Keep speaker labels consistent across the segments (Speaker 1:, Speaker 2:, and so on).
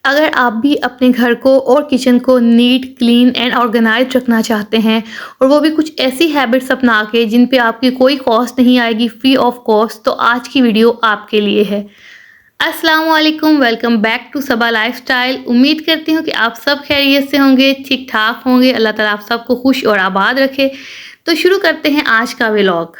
Speaker 1: अगर आप भी अपने घर को और किचन को नीट, क्लीन एंड ऑर्गेनाइज्ड रखना चाहते हैं और वो भी कुछ ऐसी हैबिट्स अपना के जिन पे आपकी कोई कॉस्ट नहीं आएगी, फ्री ऑफ कॉस्ट, तो आज की वीडियो आपके लिए है। अस्सलाम वालेकुम, welcome back to Saba lifestyle. उम्मीद करती हूँ कि आप सब खैरियत से होंगे, ठीक ठाक होंगे। अल्लाह ताला आप सबको खुश और आबाद रखे। तो शुरू करते हैं आज का व्लॉग।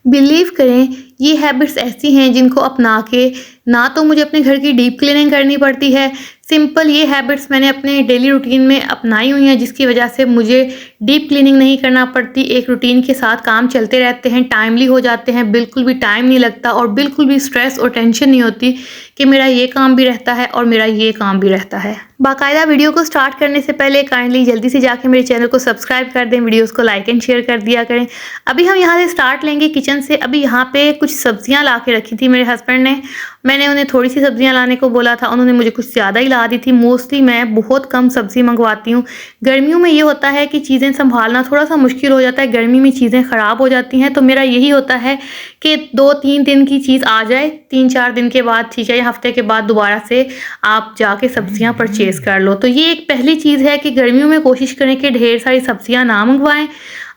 Speaker 1: बिलीव करें, ये हैबिट्स ऐसी हैं जिनको अपना के ना तो मुझे अपने घर की डीप क्लीनिंग करनी पड़ती है। सिंपल ये हैबिट्स मैंने अपने डेली रूटीन में अपनाई हुई हैं, जिसकी वजह से मुझे डीप क्लीनिंग नहीं करना पड़ती। एक रूटीन के साथ काम चलते रहते हैं, टाइमली हो जाते हैं, बिल्कुल भी टाइम नहीं लगता और बिल्कुल भी स्ट्रेस और टेंशन नहीं होती कि मेरा ये काम भी रहता है और मेरा ये काम भी रहता है। बाकायदा वीडियो को स्टार्ट करने से पहले काइंडली जल्दी से जाके मेरे चैनल को सब्सक्राइब कर दें, वीडियोस को लाइक एंड शेयर कर दिया करें। अभी हम यहाँ से स्टार्ट लेंगे किचन से। अभी यहाँ पे कुछ सब्जियाँ ला के रखी थी मेरे हस्बैंड ने। मैंने उन्हें थोड़ी सी सब्जियाँ लाने को बोला था, उन्होंने मुझे कुछ ज़्यादा ही ला दी थी। मोस्टली मैं बहुत कम सब्ज़ी मंगवाती हूँ। गर्मियों में ये होता है कि चीज़ें संभालना थोड़ा सा मुश्किल हो जाता है, गर्मी में चीज़ें ख़राब हो जाती हैं। तो मेरा यही होता है कि 2-3 दिन की चीज़ आ जाए, 3-4 दिन के बाद ठीक है, या हफ्ते के बाद दोबारा से आप जाके सब्जियां परचेज़ कर लो। तो ये एक पहली चीज़ है कि गर्मियों में कोशिश करें कि ढेर सारी सब्जियां ना मंगवाएं।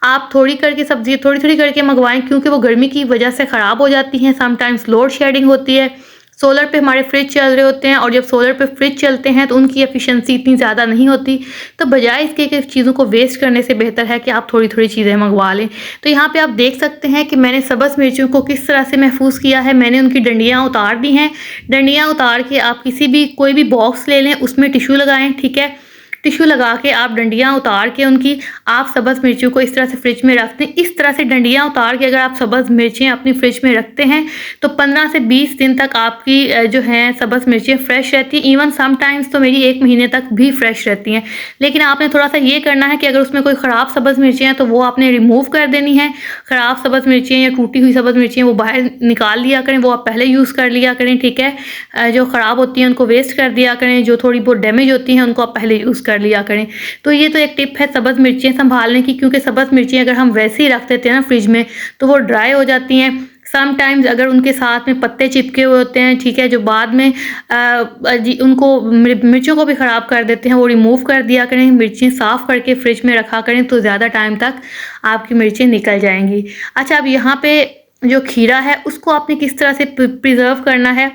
Speaker 1: आप थोड़ी करके सब्जी थोड़ी थोड़ी करके मंगवाएं, क्योंकि वो गर्मी की वजह से ख़राब हो जाती हैं। समटाइम्स लोड शेडिंग होती है, सोलर पे हमारे फ्रिज चल रहे होते हैं और जब सोलर पे फ्रिज चलते हैं तो उनकी एफिशिएंसी इतनी ज़्यादा नहीं होती। तो बजाय इसके कि चीज़ों को वेस्ट करने से बेहतर है कि आप थोड़ी थोड़ी चीज़ें मंगवा लें। तो यहाँ पे आप देख सकते हैं कि मैंने सब्ज़ मिर्चों को किस तरह से महफूज किया है। मैंने उनकी डंडियाँ उतार दी हैं। डंडियाँ उतार के आप कोई भी बॉक्स ले लें, उसमें टिश्यू लगाएं, ठीक है। टिश्यू लगा के आप डंडियाँ उतार के उनकी आप सब्ज़ मिर्चों को इस तरह से फ्रिज में रख दें। इस तरह से डंडियाँ उतार के अगर आप सब्ज़ मिर्चें अपनी फ्रिज में रखते हैं तो 15 से 20 दिन तक आपकी जो हैं सब्ज़ मिर्चें फ्रेश रहती हैं। इवन समटाइम्स तो मेरी 1 महीने तक भी फ्रेश रहती हैं। लेकिन आपने थोड़ा सा ये करना है कि अगर उसमें कोई ख़राब सब्ज़ मिर्चें हैं तो वो आपने रिमूव कर देनी है। ख़राब सब्ज़ मिर्चें या टूटी हुई सब्ज़ मिर्चें वो बाहर निकाल लिया करें, वो आप पहले यूज़ कर लिया करें, ठीक है। जो ख़राब होती हैं उनको वेस्ट कर दिया करें, जो थोड़ी बहुत डैमेज होती हैं उनको आप पहले यूज़ कर लिया करें। तो ये तो एक टिप है सब्ज़ मिर्चें संभालने की, क्योंकि सब्ज़ मिर्चें अगर हम वैसे ही रख देते हैं ना फ्रिज में तो वो ड्राई हो जाती हैं। समटाइम्स अगर उनके साथ में पत्ते चिपके हुए होते हैं, ठीक है, जो बाद में उनको मिर्चों को भी ख़राब कर देते हैं, वो रिमूव कर दिया करें। मिर्चें साफ़ करके फ्रिज में रखा करें तो ज़्यादा टाइम तक आपकी मिर्चें निकल जाएंगी। अच्छा, अब यहाँ पे जो खीरा है उसको आपने किस तरह से प्रिजर्व करना है।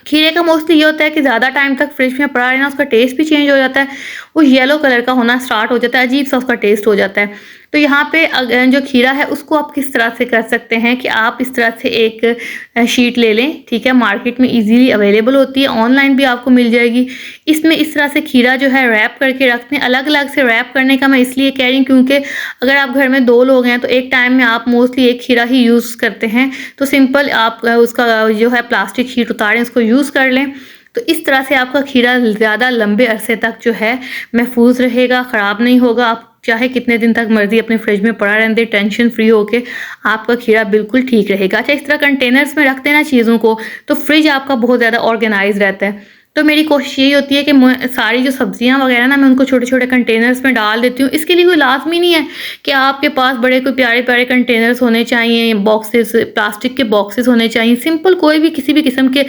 Speaker 1: खीरे का मोस्टली ये होता है कि ज़्यादा टाइम तक फ्रिज में पड़ा रहना, उसका टेस्ट भी चेंज हो जाता है, वो येलो कलर का होना स्टार्ट हो जाता है, अजीब सा उसका टेस्ट हो जाता है। तो यहाँ पे जो खीरा है उसको आप किस तरह से कर सकते हैं कि आप इस तरह से एक शीट ले लें, ठीक है। मार्केट में इजीली अवेलेबल होती है, ऑनलाइन भी आपको मिल जाएगी। इसमें इस तरह से खीरा जो है रैप करके रखते हैं। अलग अलग से रैप करने का मैं इसलिए कह रही हूँ क्योंकि अगर आप घर में 2 लोग हैं तो एक टाइम में आप मोस्टली एक खीरा ही यूज़ करते हैं। तो सिंपल आप उसका जो है प्लास्टिक शीट उतारें, उसको यूज़ कर लें। तो इस तरह से आपका खीरा ज़्यादा लंबे अरसे तक जो है महफूज रहेगा, ख़राब नहीं होगा। आप चाहे कितने दिन तक मर्जी अपने फ्रिज में पड़ा रहने दें, टेंशन फ्री होके आपका खीरा बिल्कुल ठीक रहेगा। अच्छा, इस तरह कंटेनर्स में रखते हैं ना चीज़ों को, तो फ्रिज आपका बहुत ज़्यादा ऑर्गेनाइज रहता है। तो मेरी कोशिश यही होती है कि सारी जो सब्जियां वगैरह ना मैं उनको छोटे छोटे कंटेनर्स में डाल देती हूँ। इसके लिए कोई लाजमी नहीं है कि आपके पास बड़े कोई प्यारे प्यारे कंटेनर्स होने चाहिए, बॉक्सेस, प्लास्टिक के बॉक्सेस होने चाहिए। सिंपल कोई भी किसी भी किस्म के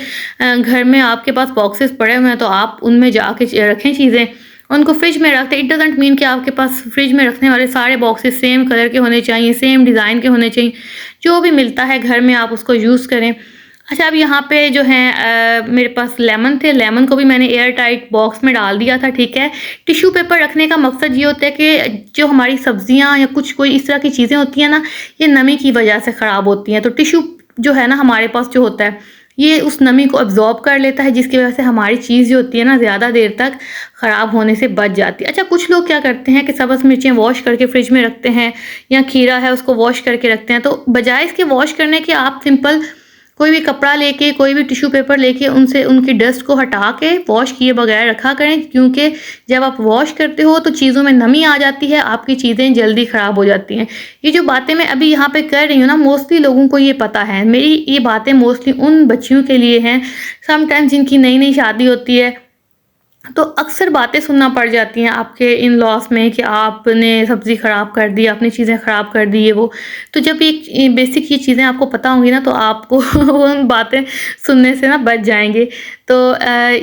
Speaker 1: घर में आपके पास बॉक्सेस पड़े हुए हैं तो आप उनमें जाके रखें चीज़ें, उनको फ्रिज में रखते। इट डजेंट मीन कि आपके पास फ्रिज में रखने वाले सारे बॉक्सेस सेम कलर के होने चाहिए, सेम डिज़ाइन के होने चाहिए। जो भी मिलता है घर में आप उसको यूज़ करें। अच्छा, अब यहाँ पे जो है मेरे पास लेमन थे, लेमन को भी मैंने एयर टाइट बॉक्स में डाल दिया था, ठीक है। टिश्यू पेपर रखने का मकसद ये होता है कि जो हमारी सब्जियाँ या कोई इस तरह की चीज़ें होती हैं ना, ये नमी की वजह से ख़राब होती हैं। तो टिश्यू जो है ना हमारे पास जो होता है, ये उस नमी को अब्जॉर्ब कर लेता है, जिसकी वजह से हमारी चीज़ जो होती है ना ज़्यादा देर तक ख़राब होने से बच जाती है। अच्छा, कुछ लोग क्या करते हैं कि सब्ज़ मिर्चें वॉश करके फ्रिज में रखते हैं, या खीरा है उसको वॉश करके रखते हैं। तो बजाय इसके वॉश करने के आप सिंपल कोई भी कपड़ा लेके, कोई भी टिश्यू पेपर लेके उनसे उनकी डस्ट को हटा के वॉश किए बगैर रखा करें, क्योंकि जब आप वॉश करते हो तो चीज़ों में नमी आ जाती है, आपकी चीज़ें जल्दी ख़राब हो जाती हैं। ये जो बातें मैं अभी यहाँ पे कर रही हूँ ना, मोस्टली लोगों को ये पता है। मेरी ये बातें मोस्टली उन बच्चियों के लिए हैं समटाइम्स जिनकी नई नई शादी होती है तो अक्सर बातें सुनना पड़ जाती हैं आपके इन-लॉज़ में कि आपने सब्ज़ी ख़राब कर दी, आपने चीज़ें ख़राब कर दी, ये वो। तो जब ये बेसिक ये चीज़ें आपको पता होंगी ना, तो आपको उन बातें सुनने से ना बच जाएँगे। तो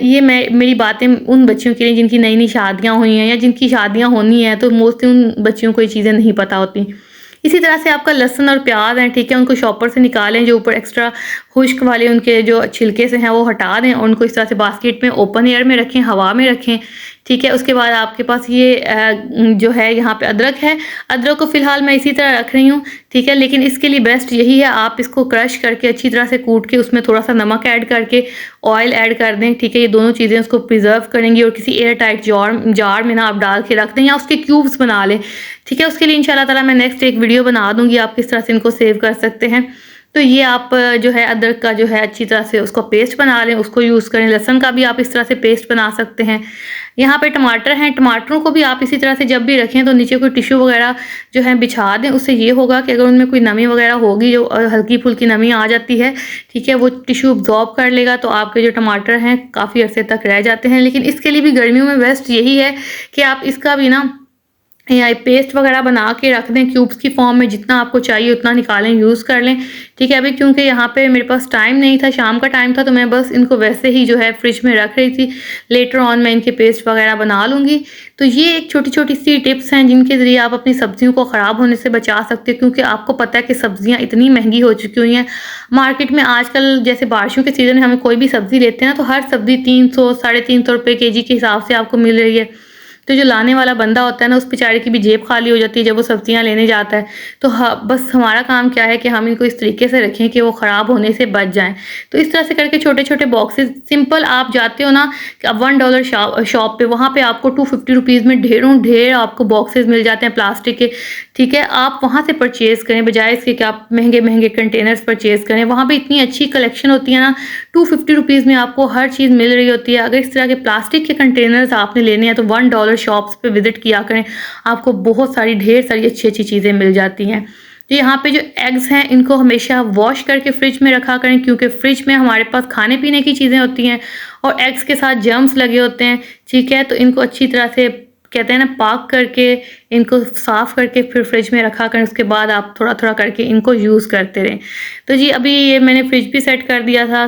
Speaker 1: ये मेरी बातें उन बच्चियों के लिए जिनकी नई-नई शादियाँ हुई हैं या जिनकी शादियाँ होनी हैं, तो मोस्टली उन बच्चियों को ये चीज़ें नहीं पता होती। इसी तरह से आपका लहसुन और प्याज़ है, ठीक है, उनको चॉपर से निकालें, जो ऊपर एक्स्ट्रा खुश्क वाले उनके जो छिलके से हैं वो हटा दें और उनको इस तरह से बास्केट में ओपन एयर में रखें, हवा में रखें, ठीक है। उसके बाद आपके पास ये जो है यहाँ पे अदरक है, अदरक को फ़िलहाल मैं इसी तरह रख रही हूँ, ठीक है, लेकिन इसके लिए बेस्ट यही है आप इसको क्रश करके अच्छी तरह से कूट के उसमें थोड़ा-सा नमक ऐड करके ऑयल ऐड कर दें, ठीक है। ये दोनों चीज़ें उसको प्रिज़र्व करेंगी और किसी एयर टाइट जार में ना आप डाल के रख दें या उसके क्यूब्स बना लें, ठीक है। उसके लिए इंशाल्लाह ताला मैं नेक्स्ट एक वीडियो बना दूँगी, आप किस तरह से इनको सेव कर सकते हैं। तो ये आप जो है अदरक का जो है अच्छी तरह से उसको पेस्ट बना लें, उसको यूज़ करें। लहसुन का भी आप इस तरह से पेस्ट बना सकते हैं। यहाँ पे टमाटर हैं, टमाटरों को भी आप इसी तरह से जब भी रखें तो नीचे कोई टिश्यू वगैरह जो है बिछा दें। उससे ये होगा कि अगर उनमें कोई नमी वगैरह होगी, जो हल्की-फुल्की नमी आ जाती है, ठीक है, वो टिश्यू अब्ज़ॉर्ब कर लेगा, तो आपके जो टमाटर हैं काफ़ी अरसे तक रह जाते हैं। लेकिन इसके लिए भी गर्मियों में बेस्ट यही है कि आप इसका भी ना या पेस्ट वगैरह बना के रख दें क्यूब्स की फॉर्म में, जितना आपको चाहिए उतना निकालें, यूज़ कर लें, ठीक है। अभी क्योंकि यहाँ पे मेरे पास टाइम नहीं था, शाम का टाइम था, तो मैं बस इनको वैसे ही जो है फ्रिज में रख रही थी। लेटर ऑन मैं इनके पेस्ट वगैरह बना लूँगी। तो ये एक छोटी-छोटी सी टिप्स हैं जिनके ज़रिए आप अपनी सब्जियों को ख़राब होने से बचा सकते हैं, क्योंकि आपको पता है कि सब्जियाँ इतनी महंगी हो चुकी हुई हैं। मार्केट में आजकल जैसे बारिशों के सीज़न में हमें कोई भी सब्ज़ी लेते हैं ना, तो हर सब्ज़ी 300 साढ़े 300 रुपए केजी के हिसाब से आपको मिल रही है। तो जो लाने वाला बंदा होता है ना, उस बेचारे की भी जेब खाली हो जाती है जब वो सब्जियाँ लेने जाता है। तो बस हमारा काम क्या है कि हम इनको इस तरीके से रखें कि वो ख़राब होने से बच जाएँ। तो इस तरह से करके छोटे-छोटे बॉक्सेस सिंपल आप जाते हो ना कि अब $1 शॉप पे, वहाँ पे आपको ₹250 में ढेरों ढेर आपको बॉक्सेस मिल जाते हैं प्लास्टिक के, ठीक है। आप वहाँ से परचेज़ करें बजाए इसके कि आप महँगे-महँगे कंटेनर्स परचेज़ करें। वहाँ पे इतनी अच्छी कलेक्शन होती है ना, ₹250 में आपको हर चीज़ मिल रही होती है। अगर इस तरह के प्लास्टिक के कंटेनर्स आपने लेने हैं तो $1 शॉप्स पे विज़िट किया करें, आपको बहुत सारी ढेर सारी अच्छी-अच्छी चीज़ें मिल जाती हैं। तो यहाँ पे जो एग्स हैं इनको हमेशा वॉश करके फ्रिज में रखा करें, क्योंकि फ्रिज में हमारे पास खाने-पीने की चीज़ें होती हैं और एग्स के साथ जर्म्स लगे होते हैं, ठीक है। तो इनको अच्छी तरह से कहते हैं ना पाक करके, इनको साफ़ करके फिर फ्रिज में रखा करें। उसके बाद आप थोड़ा-थोड़ा करके इनको यूज़ करते रहें। तो जी अभी ये मैंने फ्रिज भी सेट कर दिया था।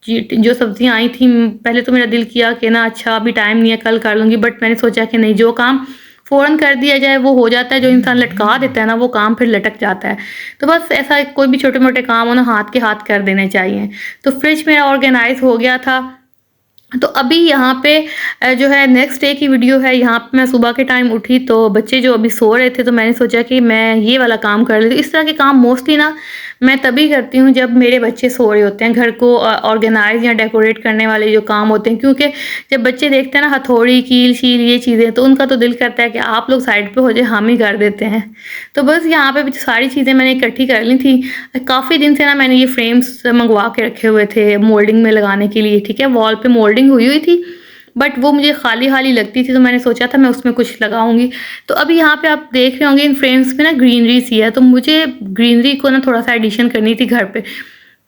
Speaker 1: जी, जो सब्जियाँ आई थी, पहले तो मेरा दिल किया कि ना अच्छा अभी टाइम नहीं है, कल कर लूँगी, बट मैंने सोचा कि नहीं, जो काम फ़ौरन कर दिया जाए वो हो जाता है, जो इंसान लटका देता है ना वो काम फिर लटक जाता है। तो बस ऐसा कोई भी छोटे-मोटे काम हो ना, हाथ के हाथ कर देने चाहिए। तो फ्रिज मेरा ऑर्गेनाइज़ हो गया था। तो अभी यहाँ पे जो है नेक्स्ट डे की वीडियो है। यहाँ पे मैं सुबह के टाइम उठी तो बच्चे जो अभी सो रहे थे, तो मैंने सोचा कि मैं ये वाला काम कर लेती हूँ। इस तरह के काम मोस्टली ना मैं तभी करती हूँ जब मेरे बच्चे सो रहे होते हैं। घर को ऑर्गेनाइज़ या डेकोरेट करने वाले जो काम होते हैं, क्योंकि जब बच्चे देखते हैं ना हथौड़ी, कील-शील ये चीज़ें, तो उनका तो दिल करता है कि आप लोग साइड पे हो जाए, हम ही कर देते हैं। तो बस यहाँ पे सारी चीज़ें मैंने इकट्ठी कर ली थी। काफ़ी दिन से ना मैंने ये फ्रेम्स मँगवा के रखे हुए थे मोल्डिंग में लगाने के लिए, ठीक है। वॉल पे मोल्डिंग हुई थी, बट वो मुझे खाली-खाली लगती थी, तो मैंने सोचा था मैं उसमें कुछ लगाऊँगी। तो अभी यहाँ पे आप देख रहे होंगे इन फ्रेम्स में ना ग्रीनरी सी है, तो मुझे ग्रीनरी को ना थोड़ा-सा एडिशन करनी थी घर पे।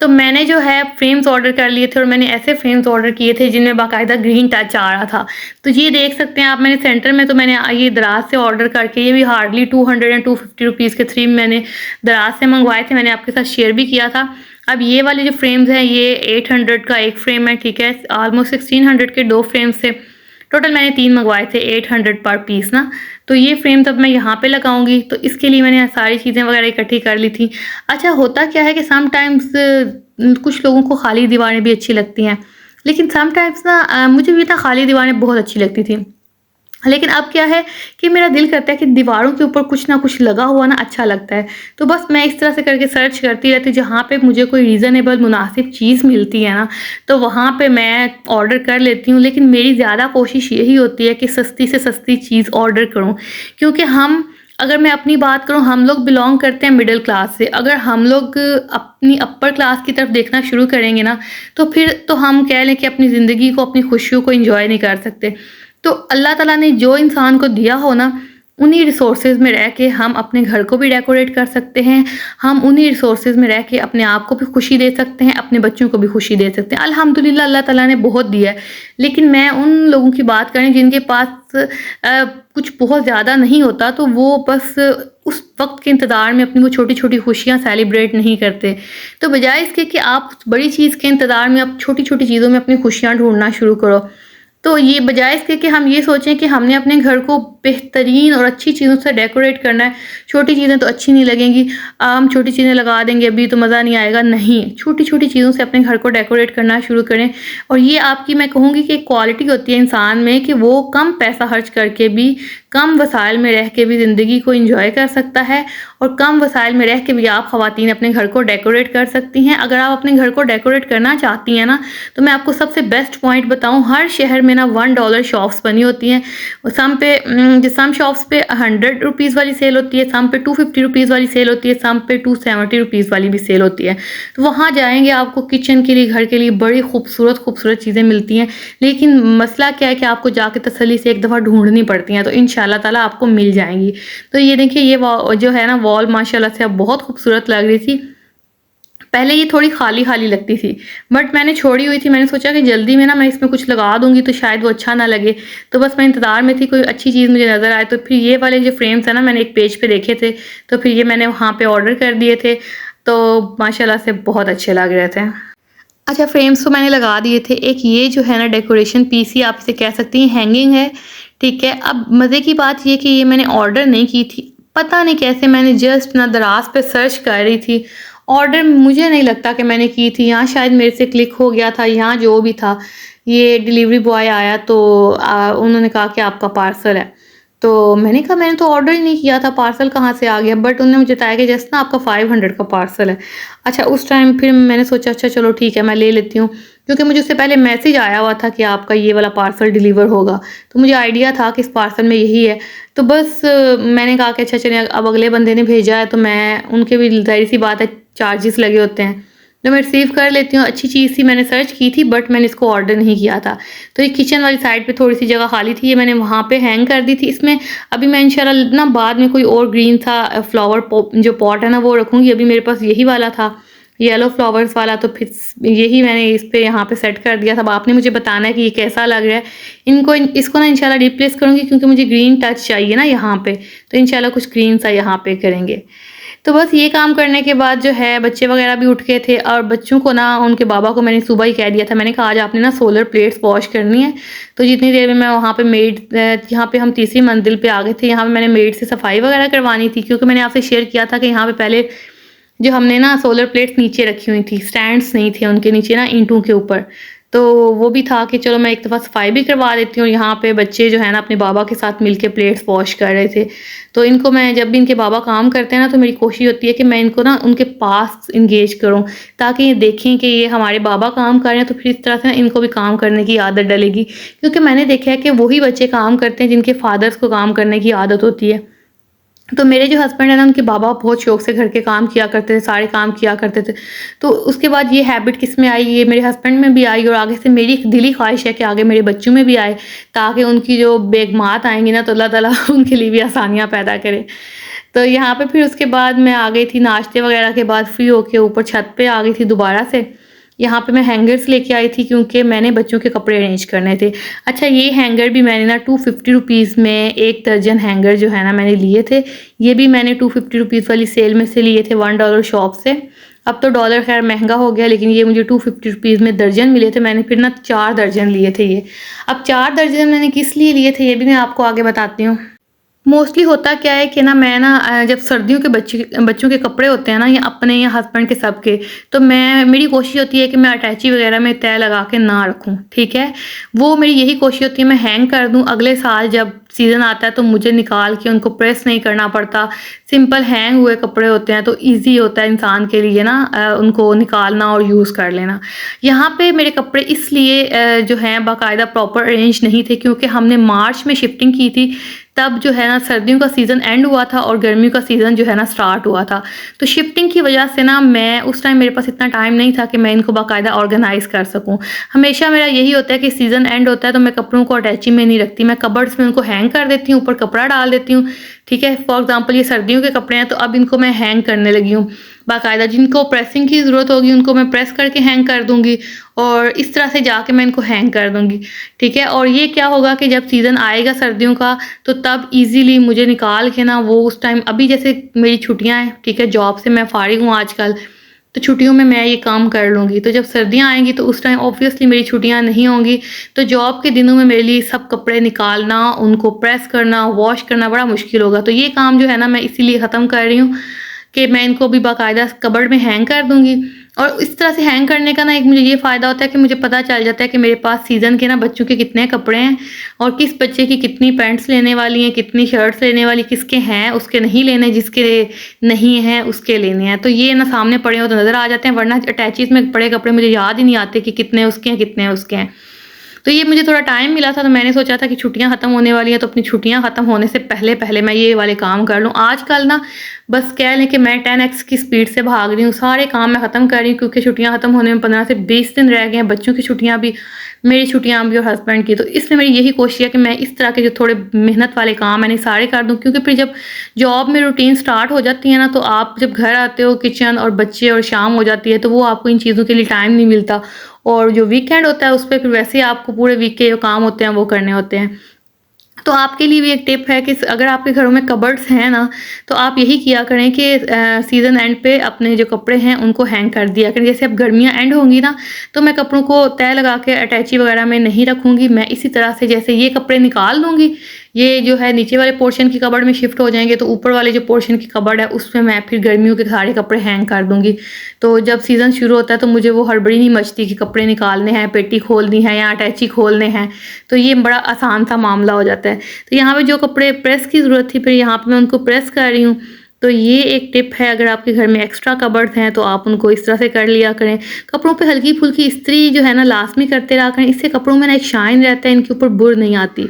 Speaker 1: तो मैंने जो है फ्रेम्स ऑर्डर कर लिए थे और मैंने ऐसे फ्रेम्स ऑर्डर किए थे जिनमें बाकायदा ग्रीन टच आ रहा था। तो ये देख सकते हैं आप, मैंने सेंटर में तो मैंने ये दराज से ऑर्डर करके, ये भी हार्डली 200 एंड 250 रुपीज़ के 3 मैंने दराज से मंगवाए थे। मैंने आपके साथ शेयर भी किया था। अब ये वाले जो फ्रेम्स हैं ये 800 का एक फ्रेम है, ठीक है। ऑलमोस्ट 1600 के 2 फ्रेम्स थे। टोटल मैंने 3 मंगवाए थे, 800 पर पीस ना। तो ये फ्रेम तब मैं यहाँ पे लगाऊंगी, तो इसके लिए मैंने सारी चीज़ें वगैरह इकट्ठी कर ली थी। अच्छा, होता क्या है कि समटाइम्स कुछ लोगों को खाली दीवारें भी अच्छी लगती हैं, लेकिन समटाइम्स ना मुझे भी ना खाली दीवारें बहुत अच्छी लगती थी। लेकिन अब क्या है कि मेरा दिल करता है कि दीवारों के ऊपर कुछ ना कुछ लगा हुआ ना अच्छा लगता है। तो बस मैं इस तरह से करके सर्च करती रहती हूँ, जहाँ पे मुझे कोई रीज़नेबल मुनासिब चीज़ मिलती है ना, तो वहाँ पे मैं ऑर्डर कर लेती हूँ। लेकिन मेरी ज़्यादा कोशिश यही होती है कि सस्ती से सस्ती चीज़ ऑर्डर करूँ, क्योंकि अगर मैं अपनी बात करूँ, हम लोग बिलॉन्ग करते हैं मिडिल क्लास से। अगर हम लोग अपनी अपर क्लास की तरफ देखना शुरू करेंगे ना, तो फिर तो हम कह लें कि अपनी ज़िंदगी को, अपनी खुशियों को एंजॉय नहीं कर सकते। तो अल्लाह ताला ने जो इंसान को दिया हो ना, उन्हीं रिसोर्सेज़ में रह के हम अपने घर को भी डेकोरेट कर सकते हैं, हम उन्हीं रिसोर्सेज़ में रह के अपने आप को भी खुशी दे सकते हैं, अपने बच्चों को भी खुशी दे सकते हैं। अल्हम्दुलिल्लाह अल्लाह ताला ने बहुत दिया है, लेकिन मैं उन लोगों की बात कर रही हूँ जिनके पास कुछ बहुत ज़्यादा नहीं होता, तो वो बस उस वक़्त के इंतज़ार में अपनी वो छोटी-छोटी खुशियाँ सेलिब्रेट नहीं करते। तो बजाय इसके कि आप बड़ी चीज़ के इंतज़ार में आप छोटी-छोटी चीज़ों में अपनी खुशियाँ ढूँढना शुरू करो। तो ये बजाय इसके कि हम ये सोचें कि हमने अपने घर को बेहतरीन और अच्छी चीज़ों से डेकोरेट करना है, छोटी चीज़ें तो अच्छी नहीं लगेंगी, हम छोटी चीज़ें लगा देंगे अभी तो मज़ा नहीं आएगा, नहीं। छोटी-छोटी चीज़ों से अपने घर को डेकोरेट करना शुरू करें और ये आपकी मैं कहूँगी कि एक क्वालिटी होती है इंसान में कि वो कम पैसा खर्च करके भी, कम वसाइल में रह के भी ज़िंदगी को एन्जॉय कर सकता है और कम वसाइल में रह के भी आप ख़वातीन अपने घर को डेकोरेट कर सकती हैं। अगर आप अपने घर को डेकोरेट करना चाहती हैं ना, तो मैं आपको सबसे बेस्ट पॉइंट बताऊँ, हर शहर में ना $1 शॉप्स बनी होती हैं। सम शॉप्स पे ₹100 वाली सेल होती है, सम पे ₹250 वाली सेल होती है, सम पे ₹270 वाली भी सेल होती है। तो वहाँ जाएँगे, आपको किचन के लिए, घर के लिए बड़ी खूबसूरत चीज़ें मिलती हैं। लेकिन मसला क्या है कि आपको जाके तसल्ली से एक दफ़ा ढूँढनी पड़ती हैं, तो इंशाअल्लाह ताला आपको मिल जाएँगी। तो ये देखिए, ये जो है ना वॉल माशाल्लाह से अब बहुत खूबसूरत लग रही थी। पहले ये थोड़ी खाली-खाली लगती थी, बट मैंने छोड़ी हुई थी। मैंने सोचा कि जल्दी में ना मैं इसमें कुछ लगा दूँगी तो शायद वो अच्छा ना लगे। तो बस मैं इंतज़ार में थी कोई अच्छी चीज़ मुझे नज़र आए। तो फिर ये वाले जो फ्रेम्स हैं ना, मैंने एक पेज पे देखे थे, तो फिर ये मैंने वहाँ पे ऑर्डर कर दिए थे। तो माशाल्लाह से बहुत अच्छे लग रहे थे। अच्छा, फ्रेम्स तो मैंने लगा दिए थे। एक ये जो है ना डेकोरेशन पीस ही आप इसे कह सकती हैं, हैंगिंग है, ठीक है। अब मज़े की बात ये कि ये मैंने ऑर्डर नहीं की थी। पता नहीं कैसे मैंने जस्ट ना दराज़ पे सर्च कर रही थी। ऑर्डर मुझे नहीं लगता कि मैंने की थी। यहाँ शायद मेरे से क्लिक हो गया था, यहाँ जो भी था। ये डिलीवरी बॉय आया तो उन्होंने कहा कि आपका पार्सल है। तो मैंने कहा मैंने तो ऑर्डर ही नहीं किया था, पार्सल कहाँ से आ गया? बट उन्होंने मुझे बताया कि जस्ट ना आपका 500 का पार्सल है। अच्छा, उस टाइम फिर मैंने सोचा अच्छा चलो ठीक है, मैं ले लेती हूँ, क्योंकि मुझे उससे पहले मैसेज आया हुआ था कि आपका ये वाला पार्सल डिलीवर होगा। तो मुझे आइडिया था कि इस पार्सल में यही है। तो बस मैंने कहा कि अच्छा चलिए, अब अगले बंदे ने भेजा है तो मैं उनके भी ज़ाहिर-सी बात है चार्जेस लगे होते हैं, तो मैं रिसीव कर लेती हूँ। अच्छी चीज़ थी, मैंने सर्च की थी बट मैंने इसको ऑर्डर नहीं किया था। तो ये किचन वाली साइड पे थोड़ी-सी जगह खाली थी, ये मैंने वहाँ पे हैंग कर दी थी। इसमें अभी मैं इंशाल्लाह ना बाद में कोई और ग्रीन सा जो पॉट है ना वो रखूँगी। अभी मेरे पास यही वाला था, येलो फ्लावर्स वाला, तो फिर यही मैंने इस पे यहाँ पे सेट कर दिया था। अब आपने मुझे बताना है कि ये कैसा लग रहा है। इसको ना इंशाल्लाह रिप्लेस करूँगी क्योंकि मुझे ग्रीन टच चाहिए ना यहाँ पे, तो इंशाल्लाह कुछ ग्रीन सा यहाँ पे करेंगे। तो बस ये काम करने के बाद जो है बच्चे वगैरह भी उठ गए थे और बच्चों को ना उनके बाबा को मैंने सुबह ही कह दिया था। मैंने कहा आज आपने ना सोलर प्लेट्स वॉश करनी है। तो जितनी देर में मैं वहाँ पे यहाँ पे हम तीसरी मंजिल पे आ गए थे, यहाँ पे मैंने मेड से सफाई वगैरह करवानी थी, क्योंकि मैंने आपसे शेयर किया था कि यहाँ पे पहले जो हमने ना सोलर प्लेट्स नीचे रखी हुई थी, स्टैंड्स नहीं थे उनके नीचे ना, ईंटों के ऊपर। तो वो भी था कि चलो मैं एक दफ़ा सफाई भी करवा देती हूँ। यहाँ पे बच्चे जो है ना अपने बाबा के साथ मिलके प्लेट्स वॉश कर रहे थे। तो इनको मैं, जब भी इनके बाबा काम करते हैं ना, तो मेरी कोशिश होती है कि मैं इनको ना उनके पास इंगेज करूँ, ताकि ये देखें कि ये हमारे बाबा काम कर रहे हैं, तो फिर इस तरह से ना इनको भी काम करने की आदत डलेगी। क्योंकि मैंने देखा है कि वही बच्चे काम करते हैं जिनके फादर्स को काम करने की आदत होती है। तो मेरे जो हस्बैंड है ना, उनके बाबा बहुत शौक से घर के काम किया करते थे, सारे काम किया करते थे। तो उसके बाद ये हैबिट किस में आई, ये मेरे हस्बैंड में भी आई और आगे से मेरी एक दिली ख्वाहिश है कि आगे मेरे बच्चों में भी आए, ताकि उनकी जो बेगमात आएँगी ना, तो अल्लाह ताला उनके लिए भी आसानियाँ पैदा करे। तो यहाँ पे फिर उसके बाद मैं आ गई थी, नाश्ते वगैरह के बाद फ्री होके ऊपर छत पे आ गई थी दोबारा से। यहाँ पे मैं हैंगर्स लेके आई थी क्योंकि मैंने बच्चों के कपड़े अरेंज करने थे। अच्छा, ये हैंगर भी मैंने ना ₹250 में 1 दर्जन हैंगर जो है ना मैंने लिए थे। ये भी मैंने ₹250 वाली सेल में से लिए थे, $1 शॉप से। अब तो डॉलर खैर महँगा हो गया, लेकिन ये मुझे ₹250 में दर्जन मिले थे। मैंने फिर ना 4 दर्जन लिए थे ये। अब 4 दर्जन मैंने किस लिए लिए थे ये भी मैं आपको आगे बताती हूँ। मोस्टली होता क्या है कि ना मैं ना जब सर्दियों के बच्चों के कपड़े होते हैं ना, या अपने या हस्बैंड के सबके, तो मेरी कोशिश होती है कि मैं अटैची वगैरह में तय लगा के ना रखूं, ठीक है। वो मेरी यही कोशिश होती है, मैं हैंग कर दूं, अगले साल जब सीज़न आता है तो मुझे निकाल के उनको प्रेस नहीं करना पड़ता। सिंपल हैंग हुए कपड़े होते हैं तो ईजी होता है इंसान के लिए ना उनको निकालना और यूज़ कर लेना। यहाँ पे मेरे कपड़े इसलिए जो हैं बाकायदा प्रॉपर अरेंज नहीं थे, क्योंकि हमने मार्च में शिफ्टिंग की थी, तब जो है ना सर्दियों का सीज़न एंड हुआ था और गर्मियों का सीज़न जो है ना स्टार्ट हुआ था। तो शिफ्टिंग की वजह से ना मैं उस टाइम मेरे पास इतना टाइम नहीं था कि मैं इनको बाकायदा ऑर्गेनाइज़ कर सकूँ। हमेशा मेरा यही होता है कि सीज़न एंड होता है तो मैं कपड़ों को अटैची में नहीं रखती, मैं कबर्ड्स में उनको हैंग कर देती हूँ, ऊपर कपड़ा डाल देती हूँ, ठीक है। फॉर एग्ज़ाम्पल ये सर्दियों के कपड़े हैं तो अब इनको मैं हैंग करने लगी हूँ बाकायदा। जिनको प्रेसिंग की ज़रूरत होगी उनको मैं प्रेस करके हैंग कर दूँगी और इस तरह से जाके मैं इनको हैंग कर दूँगी, ठीक है। और ये क्या होगा कि जब सीज़न आएगा सर्दियों का तो तब ईज़िली मुझे निकाल के ना वो उस टाइम, अभी जैसे मेरी छुट्टियाँ हैं, ठीक है, जॉब से मैं फ़ारिग हूँ आजकल, तो छुट्टियों में मैं ये काम कर लूँगी। तो जब सर्दियाँ आएँगी तो उस टाइम ऑब्वियसली मेरी छुट्टियाँ नहीं होंगी, तो जॉब के दिनों में मेरे लिए सब कपड़े निकालना, उनको प्रेस करना, वॉश करना बड़ा मुश्किल होगा। तो ये काम जो है ना मैं इसीलिए ख़त्म कर रही हूँ कि मैं इनको भी बाकायदा कबर्ड में हैंग कर दूँगी। और इस तरह से हैंग करने का ना एक मुझे ये फ़ायदा होता है कि मुझे पता चल जाता है कि मेरे पास सीज़न के ना बच्चों के कितने कपड़े हैं और किस बच्चे की कितनी पैंट्स लेने वाली हैं, कितनी शर्ट्स लेने वाली, किसके हैं, उसके नहीं लेने, जिसके नहीं हैं, उसके लेने हैं। तो ये ना सामने पड़े हो तो नज़र आ जाते हैं, वरना अटैचीज़ में पड़े कपड़े मुझे याद ही नहीं आते कि कितने उसके हैं, कितने उसके हैं। तो ये मुझे थोड़ा टाइम मिला था तो मैंने सोचा था कि छुट्टियाँ ख़त्म होने वाली हैं तो अपनी छुट्टियाँ ख़त्म होने से पहले-पहले मैं ये वाले काम कर लूँ। आजकल ना बस कह लें कि मैं 10x की स्पीड से भाग रही हूँ, सारे काम मैं ख़त्म कर रही हूँ क्योंकि छुट्टियाँ ख़त्म होने में 15 से 20 दिन रह गए हैं, बच्चों की छुट्टियाँ भी, मेरी छुट्टियाँ भी और हस्बैंड की। तो इसलिए मेरी यही कोशिश है कि मैं इस तरह के जो थोड़े मेहनत वाले काम मैंने सारे कर दूँ, क्योंकि फिर जब जॉब में रूटीन स्टार्ट हो जाती है ना तो आप जब घर आते हो, किचन और बच्चे और शाम हो जाती है तो वो आपको इन चीज़ों के लिए टाइम नहीं मिलता। और जो वीकेंड होता है उस पे फिर वैसे ही आपको पूरे वीक के जो काम होते हैं वो करने होते हैं। तो आपके लिए भी एक टिप है कि अगर आपके घरों में कबर्ड्स हैं ना, तो आप यही किया करें कि सीज़न एंड पे अपने जो कपड़े हैं उनको हैंग कर दिया करें। जैसे अब गर्मियाँ एंड होंगी ना, तो मैं कपड़ों को तह लगा के अटैची वगैरह में नहीं रखूँगी। मैं इसी तरह से जैसे ये कपड़े निकाल दूँगी, ये जो है नीचे वाले पोर्शन की कबर्ड में शिफ्ट हो जाएँगे, तो ऊपर वाले जो पोर्शन की कबर्ड है उसमें मैं फिर गर्मियों के सारे कपड़े हैंग कर दूँगी। तो जब सीज़न शुरू होता है तो मुझे वो हड़बड़ी नहीं मचती कि कपड़े निकालने हैं, पेटी खोलनी है या अटैची खोलने हैं, तो ये बड़ा आसान सा मामला हो जाता है। तो यहाँ पे जो कपड़े प्रेस की ज़रूरत थी फिर यहाँ पे मैं उनको प्रेस कर रही हूँ। तो ये एक टिप है, अगर आपके घर में एक्स्ट्रा कबर्ड्स हैं तो आप उनको इस तरह से कर लिया करें। कपड़ों पे हल्की-फुल्की इस्त्री जो है ना लाज़मी करते रहा करें, इससे कपड़ों में ना एक शाइन रहता है, इनके ऊपर बुर नहीं आती।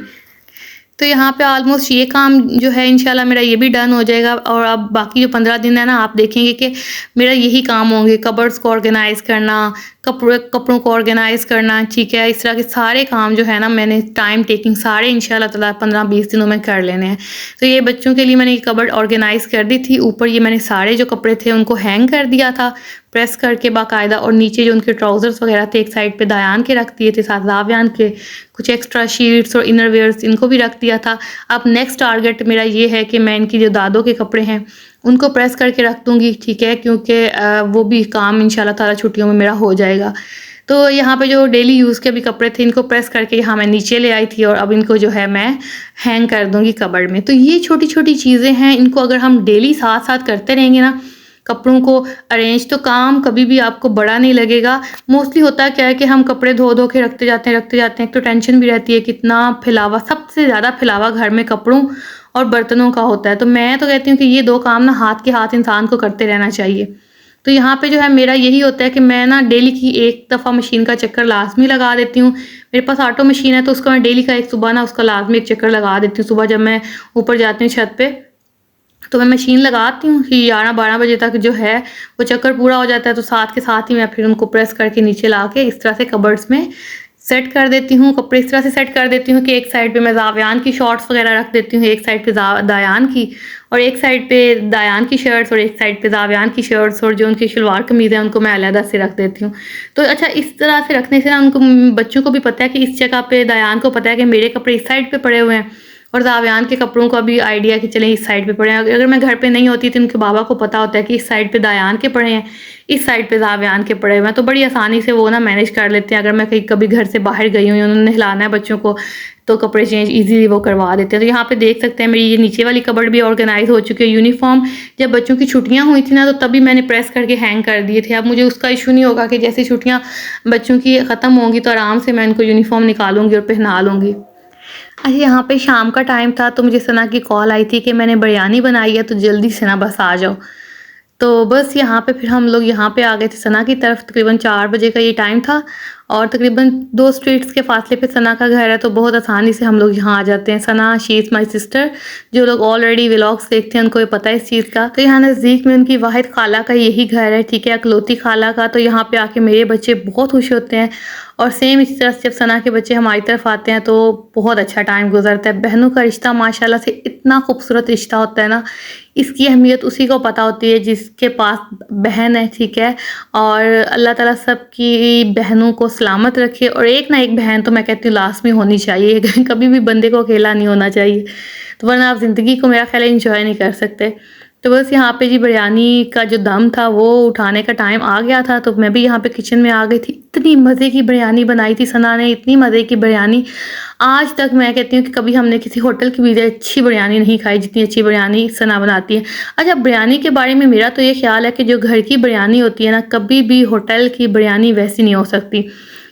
Speaker 1: तो यहाँ पे ऑलमोस्ट ये काम जो है इंशाल्लाह मेरा ये भी डन हो जाएगा और अब बाकी जो 15 दिन है ना आप देखेंगे कि मेरा यही काम होंगे, कबर्ड्स को ऑर्गेनाइज़ करना, कपड़ों को ऑर्गेनाइज़ करना, ठीक है। इस तरह के सारे काम जो है ना मैंने टाइम टेकिंग सारे इंशाल्लाह ताला 15-20 दिनों में कर लेने हैं। तो ये बच्चों के लिए मैंने ये कबर्ड ऑर्गेनाइज़ कर दी थी। ऊपर ये मैंने सारे जो कपड़े थे उनको हैंग कर दिया था प्रेस करके बाकायदा, और नीचे जो उनके ट्राउज़र्स वगैरह थे एक साइड पे दायान के रख दिए थे, साथ ज़ावियान के कुछ एक्स्ट्रा शीट्स और इनर वियर्स इनको भी रख दिया था। अब नेक्स्ट टारगेट मेरा ये है कि मैं इनकी जो दादों के कपड़े हैं उनको प्रेस करके रख दूँगी, ठीक है, क्योंकि वो भी काम इंशाल्लाह ताला छुट्टियों में मेरा हो जाएगा। तो यहाँ पे जो डेली यूज़ के भी कपड़े थे इनको प्रेस करके यहाँ मैं नीचे ले आई थी और अब इनको जो है मैं हैंग कर दूँगी कबर्ड में। तो ये छोटी-छोटी चीज़ें हैं, इनको अगर हम डेली साथ-साथ करते रहेंगे ना, कपड़ों को अरेंज, तो काम कभी भी आपको बड़ा नहीं लगेगा। मोस्टली होता क्या है कि हम कपड़े धो-धो के रखते जाते हैं, एक तो टेंशन भी रहती है कितना फैलावा, सबसे ज़्यादा फैलावा घर में कपड़ों और बर्तनों का होता है। तो मैं तो कहती हूँ कि ये 2 काम ना हाथ के हाथ इंसान को करते रहना चाहिए। तो यहाँ पे जो है मेरा यही होता है कि मैं ना डेली की एक दफ़ा मशीन का चक्कर लाज़मी लगा देती हूँ। मेरे पास ऑटो मशीन है तो उसका मैं डेली का एक सुबह ना उसका लाज़मी एक चक्कर लगा देती हूँ। सुबह जब मैं ऊपर जाती हूँ छत पे, तो मैं मशीन लगाती हूँ कि 11-12 बजे तक जो है वो चक्कर पूरा हो जाता है, तो साथ के साथ ही मैं फिर उनको प्रेस करके नीचे ला के इस तरह से कबर्ड्स में सेट कर देती हूँ। कपड़े इस तरह से सेट कर देती हूँ कि एक साइड पे मैं ज़ावियान की शॉर्ट्स वगैरह रख देती हूँ, एक साइड पे दायान की, और एक साइड पे दायान की शर्ट्स और एक साइड पे ज़ावियान की शर्ट्स, और जो उनकी शलवार कमीज़ है उनको मैं अलग से रख देती हूँ। तो अच्छा, इस तरह से रखने से ना उनको, बच्चों को भी पता है कि इस जगह पे, दायान को पता है कि मेरे कपड़े इस साइड पे पड़े हुए हैं, और ज़ावियान के कपड़ों का भी आइडिया कि चलें इस साइड पे पड़े हैं। अगर मैं घर पे नहीं होती तो उनके बाबा को पता होता है कि इस साइड पे दायान के पड़े हैं, इस साइड पे ज़ावियान के पड़े हुए हैं, तो बड़ी आसानी से वो ना मैनेज कर लेते हैं। अगर मैं कहीं कभी घर से बाहर गई हूँ या उन्होंने नहलाना है बच्चों को, तो कपड़े चेंज ईज़िली वो करवा देते हैं। तो यहाँ पे देख सकते हैं मेरी ये नीचे वाली कबर्ड भी ऑर्गेनाइज़ हो चुकी है। यूनिफ़ॉर्म जब बच्चों की छुट्टियाँ हुई थी ना, तो तभी मैंने प्रेस करके हैंग कर दिए थे। अब मुझे उसका इशू नहीं होगा कि जैसे छुट्टियाँ बच्चों की ख़त्म होंगी तो आराम से मैं इनको यूनिफ़ॉर्म निकालूँगी और पहना लूँगी। अच्छा, यहाँ पे शाम का टाइम था तो मुझे सना की कॉल आई थी कि मैंने बिरयानी बनाई है तो जल्दी से ना बस आ जाओ। तो बस यहाँ पे फिर हम लोग यहाँ पे आ गए थे सना की तरफ। तकरीबन 4 बजे का ये टाइम था और तकरीबन 2 स्ट्रीट्स के फासले पे सना का घर है, तो बहुत आसानी से हम लोग यहाँ आ जाते हैं। सना शी इज़ माई सिस्टर। जो लोग ऑलरेडी व्लॉग्स देखते हैं उनको ये पता है इस चीज़ का। तो यहाँ नज़दीक में उनकी वाहिद खाला का यही घर है, ठीक है, इकलौती खाला का। तो यहाँ पे आके मेरे बच्चे बहुत खुश होते हैं और सेम इसी तरह से जब सना के बच्चे हमारी तरफ आते हैं तो बहुत अच्छा टाइम गुजरता है। बहनों का रिश्ता माशाल्लाह से इतना खूबसूरत रिश्ता होता है ना, इसकी अहमियत उसी को पता होती है जिसके पास बहन है, ठीक है। और अल्लाह ताला सबकी बहनों को सलामत रखे और एक ना एक बहन तो मैं कहती हूँ लास्ट में होनी चाहिए। कभी भी बंदे को अकेला नहीं होना चाहिए, तो वरना आप ज़िंदगी को मेरा ख्याल है इंजॉय नहीं कर सकते। तो बस यहाँ पे जी बिरयानी का जो दम था वो उठाने का टाइम आ गया था, तो मैं भी यहाँ पे किचन में आ गई थी। इतनी मज़े की बिरयानी बनाई थी सना ने, इतनी मज़े की बिरयानी आज तक मैं कहती हूँ कि कभी हमने किसी होटल की भी अच्छी बिरयानी नहीं खाई जितनी अच्छी बिरयानी सना बनाती है। अच्छा, बिरयानी के बारे में मेरा तो ये ख्याल है कि जो घर की बिरयानी होती है ना, कभी भी होटल की बिरयानी वैसी नहीं हो सकती।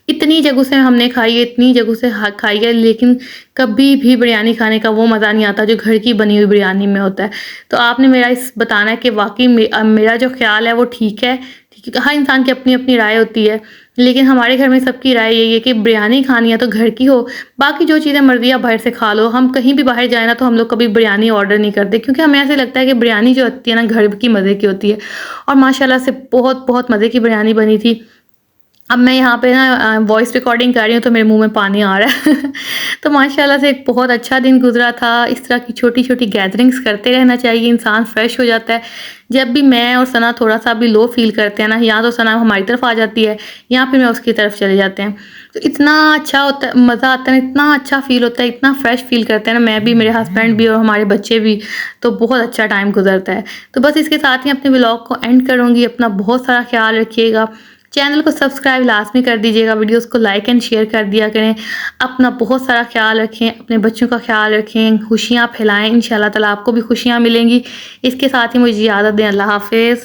Speaker 1: इतनी जगहों से हमने खाई है, इतनी जगहों से खाई है, लेकिन कभी भी बिरयानी खाने का वो मज़ा नहीं आता जो घर की बनी हुई बिरयानी में होता है। तो आपने मेरा इस बताना है कि वाक़ई मेरा जो ख़्याल है वो ठीक है, ठीक है। हर इंसान की अपनी-अपनी राय होती है, लेकिन हमारे घर में सबकी राय यही है कि बिरयानी खानी है तो घर की हो, बाकी जो चीज़ें मर्ज़ी आप बाहर से खा लो। हम कहीं भी बाहर जाएँ ना तो हम लोग कभी बिरयानी ऑर्डर नहीं करते, क्योंकि हमें ऐसे लगता है कि बिरयानी जो होती है ना घर की मज़े की होती है। और माशाल्लाह से बहुत मज़े की बिरयानी बनी थी। अब मैं यहाँ पे ना वॉइस रिकॉर्डिंग कर रही हूँ तो मेरे मुँह में पानी आ रहा है। तो माशाल्लाह से एक बहुत अच्छा दिन गुज़रा था। इस तरह की छोटी-छोटी गैदरिंग्स करते रहना चाहिए, इंसान फ्रेश हो जाता है। जब भी मैं और सना थोड़ा-सा भी लो फ़ील करते हैं ना, या तो सना हमारी तरफ आ जाती है या फिर मैं उसकी तरफ चले जाते हैं। तो इतना अच्छा होता है, मज़ा आता है ना, इतना अच्छा फ़ील होता है, इतना फ्रेश फ़ील करते हैं ना, मैं भी, मेरे हस्बैंड भी और हमारे बच्चे भी। तो बहुत अच्छा टाइम गुज़रता है। तो बस इसके साथ ही अपने व्लॉग को एंड करूँगी। अपना बहुत सारा ख़्याल रखिएगा। चैनल को सब्सक्राइब लाज़मी कर दीजिएगा, वीडियोस को लाइक एंड शेयर कर दिया करें। अपना बहुत सारा ख़्याल रखें, अपने बच्चों का ख़्याल रखें, खुशियाँ फैलाएँ। इंशाअल्लाह ताला आपको भी खुशियाँ मिलेंगी। इसके साथ ही मुझे इजाज़त दें। अल्लाह हाफ़िज़।